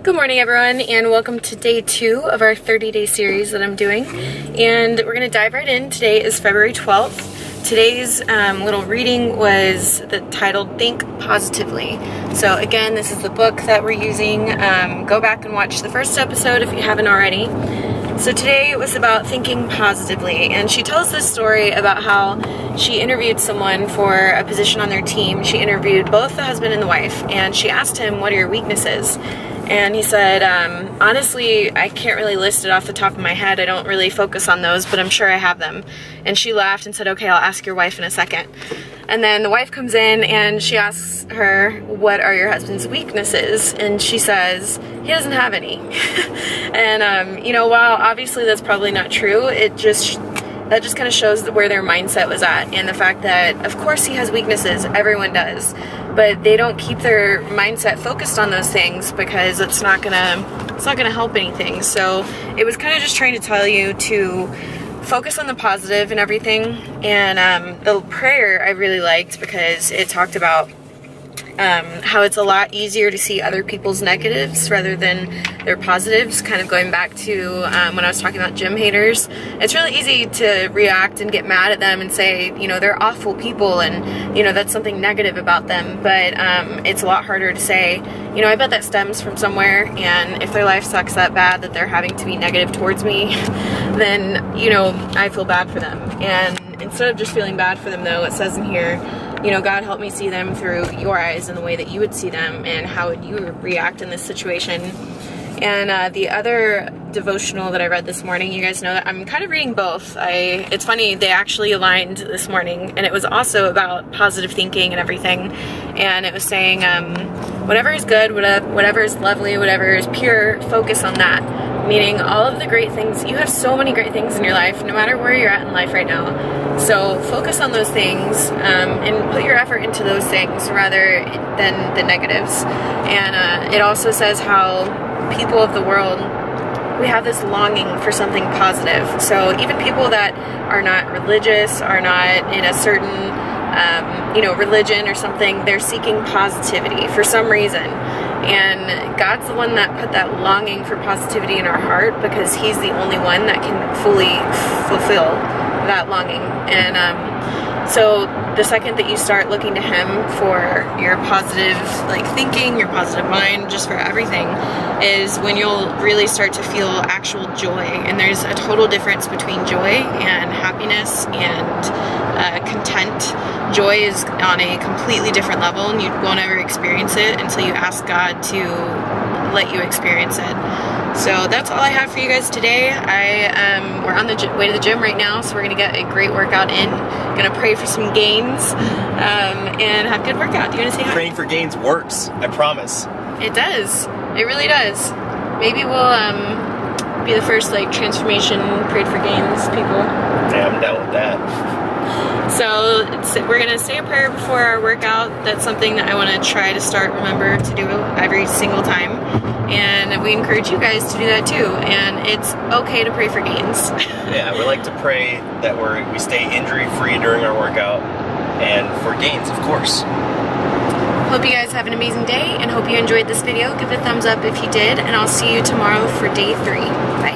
Good morning everyone, and welcome to day 2 of our 30-day series that I'm doing. And we're going to dive right in. Today is February 12th. Today's little reading was titled Think Positively. So again, this is the book that we're using. Go back and watch the first episode if you haven't already. So today it was about thinking positively, and she tells this story about how she interviewed someone for a position on their team. She interviewed both the husband and the wife, and she asked him, "What are your weaknesses?" And he said, honestly, I can't really list it off the top of my head. I don't really focus on those, but I'm sure I have them. And she laughed and said, "Okay, I'll ask your wife in a second." And then the wife comes in and she asks her, "What are your husband's weaknesses?" And she says, "He doesn't have any." And, you know, while obviously that's probably not true, that just kind of shows where their mindset was at, and the fact that, of course, he has weaknesses. Everyone does. But they don't keep their mindset focused on those things because it's not gonna help anything. So it was kind of just trying to tell you to focus on the positive and everything. And the prayer I really liked because it talked about how it's a lot easier to see other people's negatives rather than their positives, kind of going back to when I was talking about gym haters. It's really easy to react and get mad at them and say, you know, they're awful people and, you know, that's something negative about them. But it's a lot harder to say, you know, I bet that stems from somewhere, and if their life sucks that bad that they're having to be negative towards me, then, you know, I feel bad for them. And instead of just feeling bad for them, though, it says in here, you know, God, help me see them through your eyes and the way that you would see them, and how would you react in this situation. And the other devotional that I read this morning, you guys know that I'm kind of reading both. It's funny, they actually aligned this morning, and it was also about positive thinking and everything. And it was saying, whatever is good, whatever is lovely, whatever is pure, focus on that. Meaning all of the great things. You have so many great things in your life, no matter where you're at in life right now. So focus on those things and put your effort into those things rather than the negatives. And it also says how people of the world, we have this longing for something positive. So even people that are not religious, are not in a certain you know, religion or something, they're seeking positivity for some reason. And God's the one that put that longing for positivity in our heart, because He's the only one that can fully fulfill that longing. And so the second that you start looking to Him for your positive thinking, your positive mind, just for everything, is when you'll really start to feel actual joy. And there's a total difference between joy and happiness and content. Joy is on a completely different level, and you won't ever experience it until you ask God to let you experience it. So that's all I have for you guys today. We're on the way to the gym right now, so we're gonna get a great workout in. Gonna pray for some gains and have a good workout. Do you want to say hi? Praying for gains works, I promise. It does. It really does. Maybe we'll be the first transformation prayed for gains people. Yeah, I'm down with that. So we're gonna say a prayer before our workout. That's something that I want to try to remember to do every single time, and we encourage you guys to do that too. And it's okay to pray for gains. Yeah, we like to pray that we stay injury free during our workout, and for gains, of course. Hope you guys have an amazing day, and hope you enjoyed this video. Give it a thumbs up if you did, and I'll see you tomorrow for day 3. Bye.